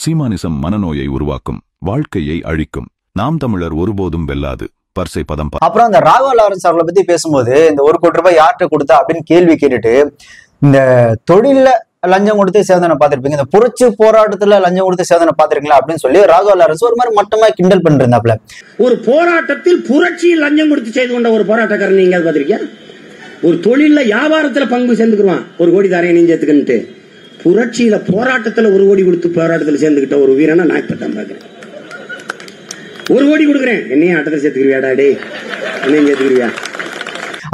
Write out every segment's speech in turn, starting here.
சீமானிசம் மனநோயை உருவாக்கும், வாழ்க்கையை அழிக்கும். நாம் தமிழர் ஒருபோதும் வெல்லாது. பர்சை பதம். அப்புறம் அந்த ராகவ லாரன்ஸ் அவர்களை பத்தி பேசும்போது, இந்த 1 கோடி ரூபாய் யார்கிட்ட கொடுத்தா அப்படின்னு கேள்வி கேட்டுட்டு, இந்த தொழில லஞ்சம் கொடுத்து சேதனை பார்த்திருப்பீங்க, இந்த புரட்சி போராட்டத்துல லஞ்சம் கொடுத்து சேதனை பார்த்திருக்கீங்களா அப்படின்னு சொல்லி ராகவ லாரன்ஸ் ஒரு மாதிரி மட்டமா கிண்டல் பண்ணிருந்தாப்ல. ஒரு போராட்டத்தில் புரட்சியில் லஞ்சம் கொடுத்து செய்து கொண்ட ஒரு போராட்டக்காரன் நீங்க பார்த்திருக்கியா? ஒரு தொழில வியாபாரத்துல பங்கு சேர்ந்துக்குருவான், 1 கோடி தரையை நீ சேர்த்துக்கிட்டு. புரட்சியில போராட்டத்துல 1 கோடி கொடுத்து போராட்டத்துல சேர்ந்துக்கிட்ட ஒரு வீரனை நான் இப்பதான் பாக்குறேன். 1 கோடி கொடுக்குறேன், என்னையும் ஆட்டத்தில் சேர்த்துக்கிறியாடா? டே, என்னையும் சேர்த்துக்கிறியா?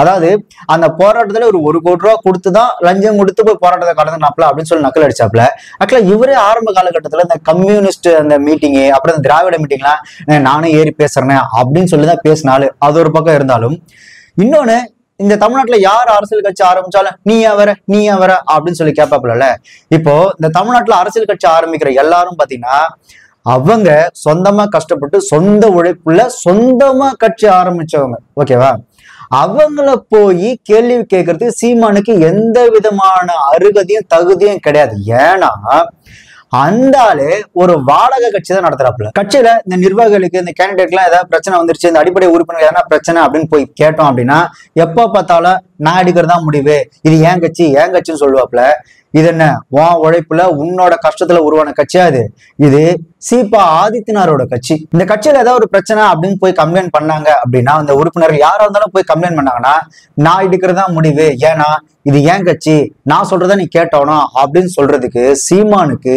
அதாவது அந்த போராட்டத்துல ஒரு 1 கோடி ரூபாய் கொடுத்துதான் லஞ்சம் கொடுத்து போய் போராட்டத்தை கடந்தாப்ல அப்படின்னு சொல்லி நக்கல் அடிச்சாப்ல. ஆக்சுவலா இவரே ஆரம்ப காலகட்டத்துல இந்த கம்யூனிஸ்ட் அந்த மீட்டிங்கு, அப்புறம் இந்த திராவிட மீட்டிங்லாம் நானும் ஏறி பேசுறேன் அப்படின்னு சொல்லிதான் பேசினாலும் அது ஒரு பக்கம் இருந்தாலும், இன்னொன்னு இந்த தமிழ்நாட்டுல யார் அரசியல் கட்சி ஆரம்பிச்சாலும் நீ ஏன் வர அப்படின்னு சொல்லி கேட்பாப்புல. இப்போ இந்த தமிழ்நாட்டுல அரசியல் கட்சி ஆரம்பிக்கிற எல்லாரும் பாத்தீங்கன்னா அவங்க சொந்தமா கஷ்டப்பட்டு சொந்த உழைப்புல சொந்தமா கட்சி ஆரம்பிச்சவங்க, ஓகேவா? அவங்கள போய் கேள்வி கேட்கறதுக்கு சீமானுக்கு எந்த விதமான அருகதையும் தகுதியும் கிடையாது. ஏன்னா அந்த ஆளு ஒரு வாடகை கட்சி தான் நடத்துறாப்புல. கட்சியில இந்த நிர்வாகிகளுக்கு, இந்த கேண்டிடேட் எல்லாம் ஏதாவது பிரச்சனை வந்துருச்சு, இந்த அடிப்படை உறுப்பினர் எதனா பிரச்சனை அப்படின்னு போய் கேட்டோம் அப்படின்னா, எப்ப பார்த்தாலும் நான் அடிக்கிறதா முடிவு, இது ஏன் கட்சின்னு சொல்லுவாப்புல. இது என்ன உன் உழைப்புல உன்னோட கஷ்டத்துல உருவான கட்சியா? இது சீபா ஆதித்யநாரோட கட்சி. இந்த கட்சியில ஏதாவது ஒரு பிரச்சனை அப்படின்னு போய் கம்ப்ளைண்ட் பண்ணாங்க அப்படின்னா, அந்த உறுப்பினர்கள் யாரா இருந்தாலும் போய் கம்ப்ளைண்ட் பண்ணாங்கன்னா, நான் எடுக்கிறதா முடிவு, ஏன்னா இது ஏன் கட்சி, நான் சொல்றதா நீ கேட்டோம் அப்படின்னு சொல்றதுக்கு சீமானுக்கு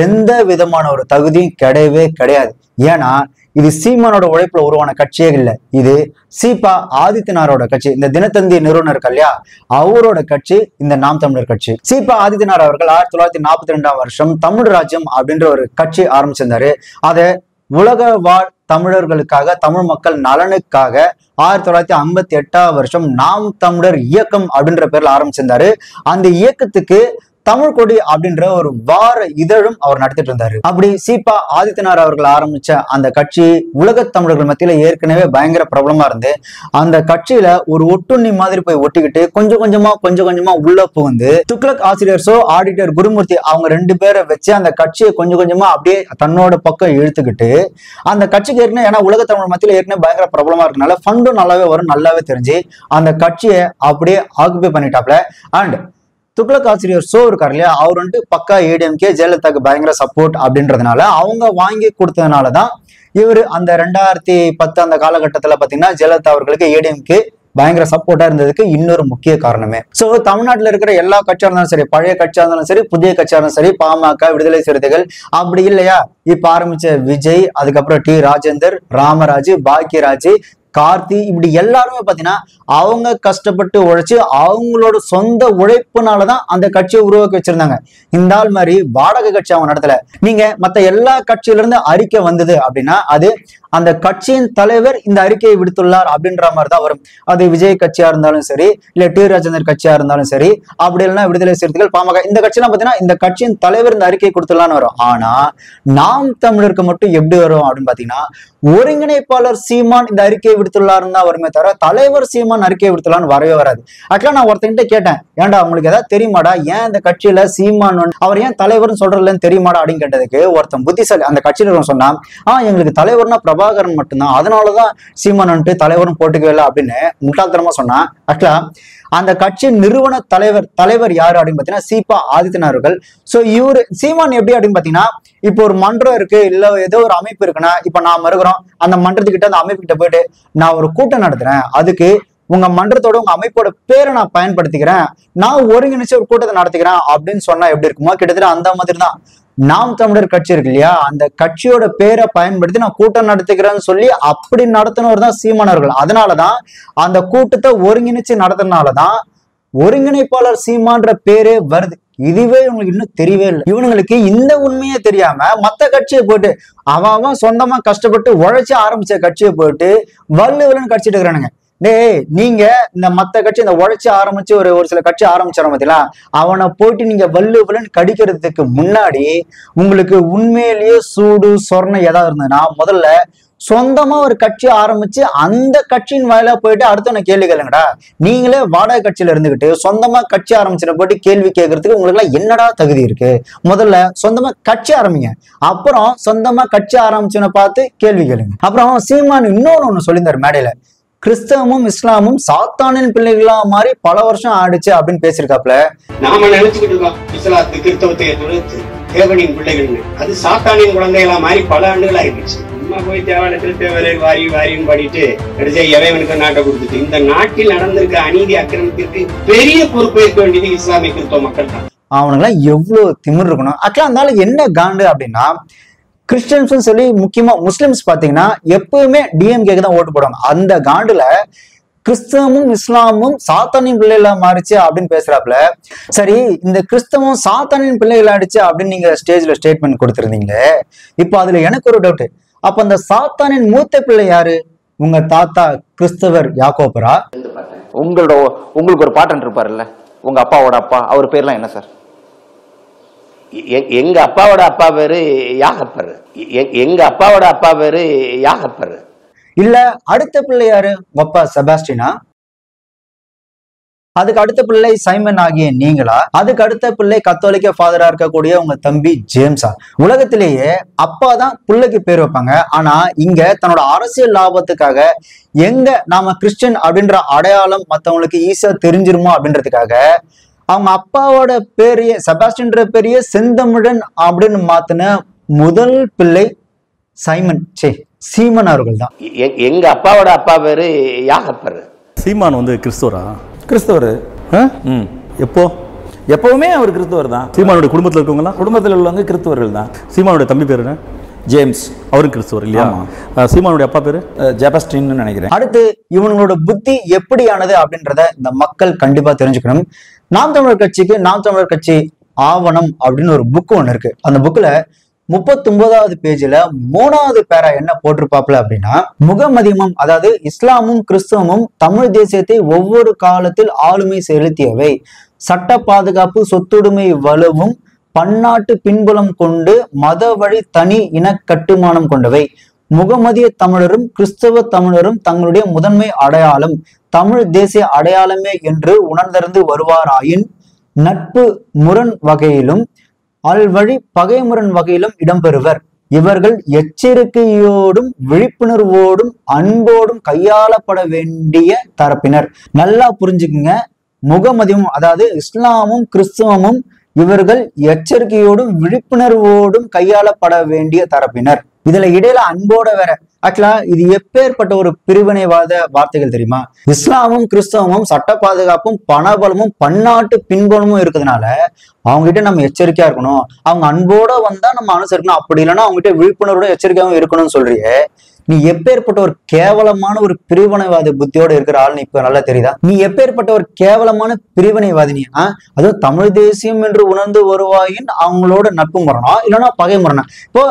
எந்த விதமான ஒரு தகுதியும் கிடையவே கிடையாது. ஏன்னா இது சீமானோட உழைப்புல உருவான கட்சியே இல்லை, இது சீபா ஆதித்யநாரோட கட்சி. இந்த தினத்தந்தி நிறுவனர் இல்லையா, அவரோட கட்சி இந்த நாம் தமிழர் கட்சி. சீபா ஆதித்யநாத் அவர்கள் 1942ஆம் வருஷம் தமிழ் ராஜ்யம் அப்படின்ற ஒரு கட்சி ஆரம்பிச்சிருந்தாரு. அதை உலக வாழ் தமிழர்களுக்காக, தமிழ் மக்கள் நலனுக்காக 1958ஆம் வருஷம் நாம் தமிழர் இயக்கம் அப்படின்ற பேர்ல ஆரம்பிச்சிருந்தாரு. அந்த இயக்கத்துக்கு தமிழ் கொடி அப்படின்ற ஒரு வார இதழும் அவர் நடத்திட்டு இருந்தாரு. அப்படி சீபா ஆதித்யநாத் அவர்கள் ஆரம்பிச்ச அந்த கட்சி உலக தமிழர்கள் மத்தியில ஏற்கனவே பயங்கர பிரபலமா இருந்து, அந்த கட்சியில ஒரு ஒட்டுண்ணி மாதிரி போய் ஒட்டிக்கிட்டு கொஞ்சம் கொஞ்சமா உள்ள புகுந்து துக்ளக் ஆசிரியர்ஸோ ஆடிட்டர் குருமூர்த்தி அவங்க 2 பேரை வச்சு அந்த கட்சியை கொஞ்சம் கொஞ்சமா அப்படியே தன்னோட பக்கம் இழுத்துக்கிட்டு, அந்த கட்சிக்கு ஏற்கனவே, ஏன்னா உலக தமிழ் மத்தியில ஏற்கனவே பயங்கர பிரபலமா இருக்கனால ஃபண்டும் நல்லாவே வரும், நல்லாவே தெரிஞ்சு அந்த கட்சியை அப்படியே ஆக்குபை பண்ணிட்டாப்ல. அண்ட் துக்ளக் ஆசிரியர் சோ இருக்காரு இல்லையா, அவர் வந்துட்டு பக்கா ஏடிஎம்கே, ஜெயலலிதாக்கு பயங்கர சப்போர்ட் அப்படின்றதுனால அவங்க வாங்கி கொடுத்ததுனாலதான் இவர் அந்த 2010 அந்த காலகட்டத்துல பாத்தீங்கன்னா ஜெயலலிதா அவர்களுக்கு ஏடிஎம்கே பயங்கர சப்போர்ட்டா இருந்ததுக்கு இன்னொரு முக்கிய காரணமே. சோ தமிழ்நாட்டுல இருக்கிற எல்லா கட்சியா இருந்தாலும் சரி, பழைய கட்சியா இருந்தாலும் சரி, புதிய கட்சியா இருந்தாலும் சரி, பாமக, விடுதலை சிறுத்தைகள், அப்படி இல்லையா இப்ப ஆரம்பிச்ச விஜய், அதுக்கப்புறம் டி ராஜேந்தர், ராமராஜ், பாக்கியராஜ், கார்த்தி, இப்படி எல்லாருமே பாத்தீங்கன்னா அவங்க கஷ்டப்பட்டு உழைச்சு அவங்களோட சொந்த உழைப்புனாலதான் அந்த கட்சியை உருவாக்கி வச்சிருந்தாங்க. இந்த ஆள் மாதிரி வாடகை கட்சி அவங்க நடத்தல. நீங்க மத்த எல்லா கட்சியில இருந்து அறிக்கை வந்தது அப்படின்னா அது அந்த கட்சியின் தலைவர் இந்த அறிக்கையை விடுத்துள்ளார் அப்படின்ற மாதிரிதான் வரும். அது விஜய் கட்சியா இருந்தாலும் சரி, இல்ல டி ராஜேந்தர் கட்சியா இருந்தாலும் சரி, அப்படி இல்லைன்னா விடுதலை சிறுத்தைகள், பாமக, இந்த கட்சியெல்லாம் பாத்தீங்கன்னா இந்த கட்சியின் தலைவர் இந்த அறிக்கையை கொடுத்துள்ளான்னு வரும். ஆனா நாம் தமிழருக்கு மட்டும் எப்படி வரும் அப்படின்னு பாத்தீங்கன்னா, ஒருங்கிணைப்பாளர் சீமான் இந்த அறிக்கையை விடுத்துள்ளாருன்னு தான் வருமே தவிர தலைவர் சீமான் அறிக்கையை விடுத்துள்ளான்னு வரவே வராது. ஆக்சுவலா நான் ஒருத்தங்கிட்ட கேட்டேன், ஏன்டா உங்களுக்கு ஏதாவது தெரியுமாடா, ஏன் இந்த கட்சியில சீமான் அவர் ஏன் தலைவர்னு சொல்றதுலன்னு தெரியுமாடா அப்படின்னு கேட்டதுக்கு ஒருத்தன் புத்திசாலி அந்த கட்சியில சொன்னா, எங்களுக்கு தலைவர்னா பிரபாகரன் மட்டும்தான், அதனாலதான் சீமான் வந்துட்டு தலைவரும் போட்டுக்கவே இல்லை அப்படின்னு முட்டாள்தனமா சொன்னா. ஆக்சுவலா அந்த கட்சியின் நிறுவன தலைவர் யாரு அப்படின்னு பாத்தீங்கன்னா சீபா ஆதித்யநாத் அவர்கள். சோ இவரு சீமான் எப்படி அப்படின்னு பாத்தீங்கன்னா, இப்போ ஒரு மன்றம் இருக்கு, இல்ல ஏதோ ஒரு அமைப்பு இருக்குன்னா, இப்ப நாம இருக்கிறோம், அந்த மன்றத்துக்கிட்ட அந்த அமைப்பு கிட்ட போயிட்டு நான் ஒரு கூட்டம் நடத்துறேன், அதுக்கு உங்க மன்றத்தோட உங்க அமைப்போட பேரை நான் பயன்படுத்திக்கிறேன், நான் ஒருங்கிணைச்சு ஒரு கூட்டத்தை நடத்திக்கிறேன் அப்படின்னு சொன்னா எப்படி இருக்குமோ, கிட்டத்தட்ட அந்த மாதிரி தான் நாம் தமிழர் கட்சி இருக்கு இல்லையா, அந்த கட்சியோட பேரை பயன்படுத்தி நான் கூட்டம் நடத்துக்கிறேன்னு சொல்லி அப்படி நடத்தினவர் தான் சீமானவர்கள். அதனாலதான் அந்த கூட்டத்தை ஒருங்கிணைச்சு நடத்தினாலதான் ஒருங்கிணைப்பாளர் சீமான்ற பேரே வருது. இதுவே இவங்களுக்கு இன்னும் தெரியவே இல்லை. இவனுங்களுக்கு இந்த உண்மையே தெரியாம மத்த கட்சியை போயிட்டு அவன் சொந்தமா கஷ்டப்பட்டு உழைச்சு ஆரம்பிச்ச கட்சியை போயிட்டு வல்லுவலன்னு கட்சிட்டு இருக்கிறானுங்க. நீங்க இந்த மத்த கட்சி இந்த உழைச்சி ஆரம்பிச்சு ஒரு சில கட்சி ஆரம்பிச்சார பார்த்தீங்களா, அவனை போயிட்டு நீங்க வல்லுவலன்னு கடிக்கிறதுக்கு முன்னாடி உங்களுக்கு உண்மையிலேயே சூடு சொர்ணம் ஏதாவது இருந்ததுன்னா முதல்ல சொந்தமா ஒரு கட்சி ஆரம்பிச்சு அந்த கட்சியின் வாயிலா போயிட்டு அடுத்தவன கேள்வி கேளுங்கடா. நீங்களே வாடகை கட்சியில இருந்துகிட்டு சொந்தமா கட்சி ஆரம்பிச்சுட்டு போயிட்டு கேள்வி கேட்கறதுக்கு உங்களுக்கு எல்லாம் என்னடா தகுதி இருக்கு? முதல்ல சொந்தமா கட்சி ஆரம்பிங்க, அப்புறம் சொந்தமா கட்சி ஆரம்பிச்சுன்னு பார்த்து கேள்வி கேளுங்க. அப்புறம் சீமான் இன்னொன்னு சொல்லியிருந்தாரு மேடையில, கிறிஸ்தவமும் இஸ்லாமும் சாத்தானின் பிள்ளைகளா மாதிரி பல வருஷம் ஆயிடுச்சு அப்படின்னு பேசியிருக்காப்ல. நாம நினைச்சுக்கிட்டு இருக்கோம் இஸ்லாத்து கிறிஸ்தவத்தை எதிர்த்து தேவனின் பிள்ளைகள், அது சாத்தானின் குழந்தைகளா மாதிரி பல ஆண்டுகள் ஆயிடுச்சு. சும்மா போய் தேவாலயத்தில் தேவரை வாரி வாரியும் பாடிட்டு கடைசியா எவனுக்கு நாட்டை கொடுத்துட்டு இந்த நாட்டில் நடந்திருக்க அநீதி அக்கிரமத்திற்கு பெரிய பொறுப்பு ஏற்க வேண்டியது இஸ்லாமிய கிறிஸ்தவ மக்கள் தான். அவனுங்கெல்லாம் எவ்வளவு திமிர் இருக்கணும். ஆக்சுவலா அதனால என்ன காண்டு அப்படின்னா, கிறிஸ்டியன்ஸ் சொல்லி முக்கியமா முஸ்லிம்ஸ் பாத்தீங்கன்னா எப்பவுமே டிஎம்கேக்கு தான் ஓட்டு போடுவாங்க. அந்த காண்டுல கிறிஸ்தவமும் இஸ்லாமும் சாத்தானின் பிள்ளைகளா மாறிச்சு அப்படின்னு பேசுறாப்ல. சரி, இந்த கிறிஸ்தவம் சாத்தானின் பிள்ளைகள் ஆயிடுச்சு அப்படின்னு நீங்க ஸ்டேஜ்ல ஸ்டேட்மெண்ட் கொடுத்திருந்தீங்களே, இப்போ அதுல எனக்கு ஒரு டவுட். அப்ப அந்த சாத்தானின் மூத்த பிள்ளை யாரு? உங்க தாத்தா கிறிஸ்தவர் யாக்கோபரா? உங்களுக்கு ஒரு பாட்டன் இருப்பாருல்ல, உங்க அப்பாவோட அப்பா, அவர் பேர்லாம் என்ன சார்? எங்க அப்பாவோட அப்பா பேரு யாகப்பர். எங்க அப்பாவோட அப்பா பேரு யாகப்பர். இல்ல அடுத்த பிள்ளை யாரு? அப்பா செபாஸ்டினா? அதுக்கு அடுத்த பிள்ளை சைமன் ஆகிய நீங்களா? அதுக்கு அடுத்த பிள்ளை கத்தோலிக்க ஃபாதரா இருக்கக்கூடிய உங்க தம்பி ஜேம்ஸா? உலகத்திலேயே அப்பா தான் பிள்ளைக்கு பேர் வைப்பாங்க. ஆனா இங்க தன்னோட அரசியல் லாபத்துக்காக எங்க நாம கிறிஸ்டியன் அப்படின்ற அடையாளம் மத்தவங்களுக்கு ஈஸியா தெரிஞ்சிருமோ அப்படின்றதுக்காக அவங்க அப்பாவோட பேரையே செபாஸ்டின்ற பேரையே செந்தமிழன் அப்படின்னு மாத்தின முதல் பிள்ளை சீமன் அவர்கள் தான். எங்க அப்பாவோட அப்பா பேரு யாகப்பர். சீமான் கிறிஸ்தவரா? கிறிஸ்தவர். எப்போ? எப்பவுமே அவர் கிறிஸ்தவர் தான். சீமானுடைய குடும்பத்தில் இருக்கவங்களா? குடும்பத்தில் உள்ளவங்க கிறிஸ்தவர்கள் தான். சீமானுடைய தம்பி பேரு என்ன? ஜேம்ஸ். அவரும் கிறிஸ்தவர் இல்லையா? சீமானுடைய அப்பா பேரு ஜெபஸ்டின் நினைக்கிறேன். அடுத்து இவங்களோட புத்தி எப்படியானது அப்படின்றத இந்த மக்கள் கண்டிப்பா தெரிஞ்சுக்கணும். நாம் தமிழர் கட்சி ஆவணம் அப்படின்னு ஒரு புக் ஒண்ணு இருக்கு. அந்த புக்ல 39வது பேஜ்ல 3வது பேரா என்ன போட்டிருப்பாப்ல அப்படின்னா, முகமதியமும் அதாவது இஸ்லாமும் கிறிஸ்தவமும் தமிழ் தேசியத்தை ஒவ்வொரு காலத்தில் ஆளுமை செலுத்தியவை, சட்ட பாதுகாப்பு சொத்துடைமை வலுவும் பன்னாட்டு பின்புலம் கொண்டு மத வழி தனி இன கட்டுமானம் கொண்டவை. முகமதிய தமிழரும் கிறிஸ்தவ தமிழரும் தங்களுடைய முதன்மை அடையாளம் தமிழ் தேசிய அடையாளமே என்று உணர்ந்தறிந்து வருவாராயின் நட்பு முரண் வகையிலும் அல்வழி பகைமுரண் வகையிலும் இடம்பெறுவர். இவர்கள் எச்சரிக்கையோடும் விழிப்புணர்வோடும் அன்போடும் கையாளப்பட வேண்டிய தரப்பினர். நல்லா புரிஞ்சுக்குங்க, முகமதியும் அதாவது இஸ்லாமும் கிறிஸ்தவமும் இவர்கள் எச்சரிக்கையோடும் விழிப்புணர்வோடும் கையாளப்பட வேண்டிய தரப்பினர். இதுல இடையில அன்போட வேற. ஆக்சுவலா இது எப்பேற்பட்ட ஒரு பிரிவினைவாத வார்த்தைகள் தெரியுமா? இஸ்லாமும் கிறிஸ்தவமும் சட்ட பாதுகாப்பும் பணபலமும் பன்னாட்டு பின்புலமும் இருக்கிறதுனால அவங்க கிட்ட நம்ம எச்சரிக்கையா இருக்கணும், அவங்க அன்போட வந்தா நம்ம அனுசரிக்கணும், அப்படி இல்லைன்னா அவங்க கிட்ட விழிப்புணர்வோட எச்சரிக்கையாவும் இருக்கணும்னு சொல்றியே. நீ எப்பேற்பட்ட ஒரு கேவலமான ஒரு பிரிவினைவாத புத்தியோட இருக்கிற ஆள் இப்ப நல்லா தெரியுதா? நீ எப்பேற்பட்ட ஒரு கேவலமான பிரிவினைவாதினி. அதுவும் தமிழ் தேசியம் என்று உணர்ந்து வருவாயின் அவங்களோட நட்பு முரணா இல்லைன்னா பகை முரணா? இப்போ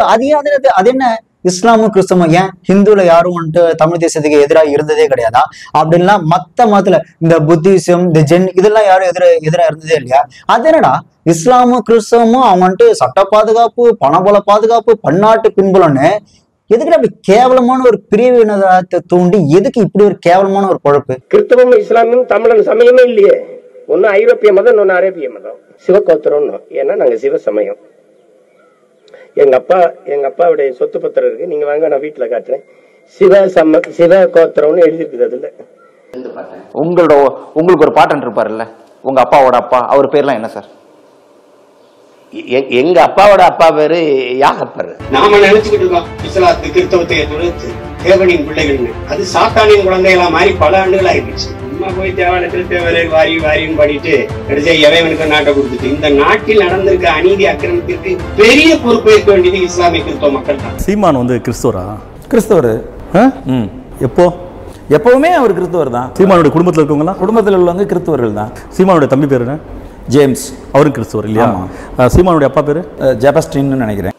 அது என்ன இஸ்லாமும் கிறிஸ்தவம் ஏன் ஹிந்துல யாரும் தமிழ் தேசத்துக்கு எதிராக இருந்ததே கிடையாதா? அப்படின்னா மத்த மதத்துல இந்த புத்திசம் இந்த ஜென் இதெல்லாம் யாரும் எதிராக இருந்ததே இல்லையா? அது என்னடா இஸ்லாமும் கிறிஸ்தவமும் அவங்க சட்ட பாதுகாப்பு பணபல பாதுகாப்பு பன்னாட்டு பின்புலன்னு எதுக்கு அப்படி கேவலமான ஒரு பிரிவினத்தை தூண்டி எதுக்கு இப்படி ஒரு கேவலமான ஒரு குழப்பு? கிறிஸ்தவமும் இஸ்லாமும் தமிழன் சமயமே இல்லையே. ஒன்னு ஐரோப்பிய மதம், இன்னொன்னு அரேபிய மதம். சிவகோத்திரம். ஏன்னா நாங்க சிவ சமயம். எங்க அப்பாவுடைய சொத்து பத்திரம் இருக்கு, நீங்க வாங்க நான் வீட்டுல காட்டுறேன். சிவ கோத்திரம்னு எழுதிருக்குது. அதுல உங்களுக்கு ஒரு பாட்டன் இருப்பாருல்ல, உங்க அப்பாவோட அப்பா, அவர் பேர்லாம் என்ன சார்? எங்க அப்பாவோட அப்பா பேரு யாகப்பர். நாம நினைச்சுக்கிட்டு இருக்கோம் இஸ்லாத்து கிறிஸ்தவத்தை எதிர்த்து தேவனின் பிள்ளைகள், அது சாத்தானின் குழந்தைகளா மாதிரி பல ஆண்டுகள் ஆயிடுச்சு. சும்மா போய் தேவாலயத்தில் தேவரை வாரி வாரியும் பாடிட்டு கடைசியா எவனுக்கு நாட்டை கொடுத்துட்டு இந்த நாட்டில் நடந்திருக்க அநீதி அக்கிரமத்திற்கு பெரிய பொறுப்பு ஏற்க வேண்டியது இஸ்லாமிய கிறிஸ்தவ மக்கள் தான். சீமான் கிறிஸ்தவரா? கிறிஸ்தவர். எப்போ? எப்பவுமே அவர் கிறிஸ்தவர் தான். சீமானுடைய குடும்பத்தில் இருக்கவங்களா? குடும்பத்தில் உள்ளவங்க கிறிஸ்தவர்கள் தான். சீமானுடைய தம்பி பேரு என்ன? ஜேம்ஸ். அவரும் கிறிஸ்தவர் இல்லையா? சீமானுடைய அப்பா பேரு ஜெபஸ்டின் நினைக்கிறேன்.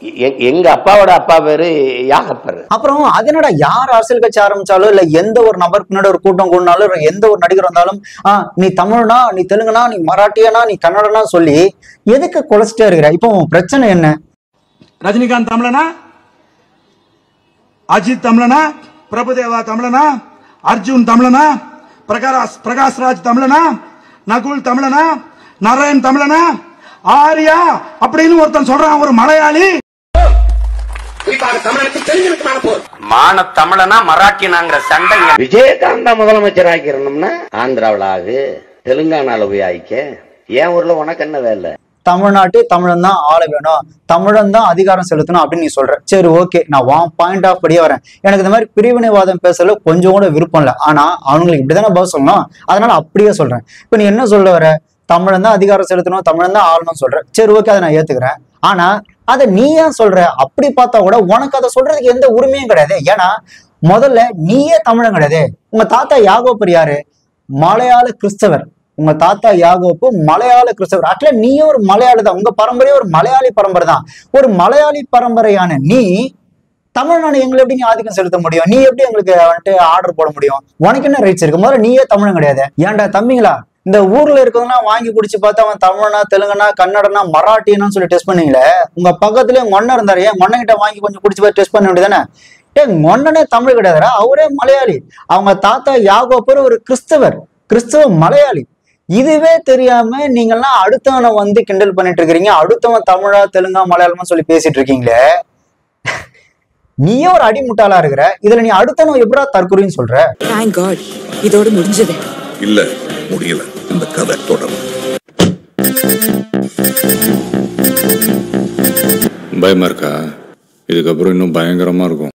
எங்க அப்பாவோட அப்பா பேரு யாகப்பர். அப்புறம் அதனோட யார் அரசியல் கட்சி ஆரம்பிச்சாலும் இல்ல எந்த ஒரு நபர் பின்னாடி ஒரு கூட்டம் கூடினாலும் எந்த ஒரு நடிகர் வந்தாலும் நீ தமிழ்னா, நீ தெலுங்குனா, நீ மராட்டியனா, நீ கன்னடனா சொல்லி எதுக்கு குலைச்சிட்டே இருக்கிற? இப்போ பிரச்சனை என்ன? ரஜினிகாந்த் தமிழனா அஜித் தமிழனா, பிரபுதேவா தமிழனா, அர்ஜுன் தமிழனா, பிரகாஷ்ராஜ் தமிழனா, நகுல் தமிழனா, நரேன் தமிழனா, ஆரியா அப்படின்னு ஒருத்தன் சொல்றான் ஒரு மலையாளி. மான தமிழனா மராட்டியனாங்கிற சண்டை. விஜயகாந்தா முதலமைச்சர் ஆக்கிரணும்னா ஆந்திராவில் ஆகு, தெலுங்கானால போய் ஆயிக்க. ஏன் ஊர்ல உனக்கு என்ன வேலை? தமிழ்நாட்டு தமிழன் தான் ஆள வேணும், தமிழன் தான் அதிகாரம் செலுத்தணும் அப்படின்னு நீ சொல்ற. சரி, ஓகே, நான் பாயிண்ட் ஆஃப் படியே வரேன். எனக்கு இந்த மாதிரி பிரிவினைவாதம் பேசல கொஞ்சம் கூட விருப்பம் இல்லை. ஆனா அவங்களுக்கு இப்படிதானே பதில் சொல்லணும், அதனால அப்படியே சொல்றேன். இப்ப நீ என்ன சொல்ல வர? தமிழன் தான் அதிகாரம் செலுத்தணும், தமிழன் தான் ஆளணும் சொல்ற. சரி, ஓகே, அதை நான் ஏத்துக்கிறேன். ஆனா அதை நீ ஏன் சொல்ற? அப்படி பார்த்தா கூட உனக்கு அதை சொல்றதுக்கு எந்த உரிமையும் கிடையாது. ஏன்னா முதல்ல நீயே தமிழன் கிடையாது. உங்க தாத்தா யாகோப்பர் யாரு? மலையாள கிறிஸ்தவர். உங்க தாத்தா யாகோப்பு மலையாள கிறிஸ்தவர். ஆக்சுவலா நீயே ஒரு மலையாளி தான். உங்க பரம்பரையே ஒரு மலையாளி பரம்பரை தான். ஒரு மலையாளி பரம்பரையான நீ தமிழ்நாடு எங்களை எப்படி நீ ஆதிக்கம் செலுத்த முடியும்? நீ எப்படி எங்களுக்கு வந்துட்டு ஆர்டர் போட முடியும்? உனக்கு என்ன ரைட்ஸ் இருக்கு? முதல்ல நீயே தமிழன் கிடையாது. ஏன்டா தம்பிங்களா, இந்த ஊர்ல இருக்கவங்கலாம் வாங்கி குடிச்சு பார்த்தா அவன் தமிழனா, தெலுங்கனா, கன்னடனா, மராட்டியனா சொல்லி டெஸ்ட் பண்ணீங்களே. உங்க பக்கத்துல உங்க ஒன்ன இருந்தாரு, ஏன் ஒன்ன கிட்ட வாங்கி கொஞ்சம் குடிச்சு போய் டெஸ்ட் பண்ண வேண்டியதானே? ஒன்னனே தமிழ் கிடையாதுரா, அவரே மலையாளி. அவங்க தாத்தா யாகோப்பர் ஒரு கிறிஸ்தவ மலையாளி. இதுவே தெரியாம நீங்கெல்லாம் அடுத்தவனை வந்து கிண்டல் பண்ணிட்டு இருக்கிறீங்க. அடுத்தவன் தமிழா, தெலுங்கா, மலையாளமா சொல்லி பேசிட்டு இருக்கீங்களே. நீயே ஒரு அடிமுட்டாளா இருக்கிற. இதுல நீ அடுத்தவன் எப்படா தற்கொலைன்னு சொல்ற? இதோட முடிஞ்சது இல்ல, முடியல. இந்த கதை தொடரும். பயமா இருக்கா? இதுக்கப்புறம் இன்னும் பயங்கரமா இருக்கும்.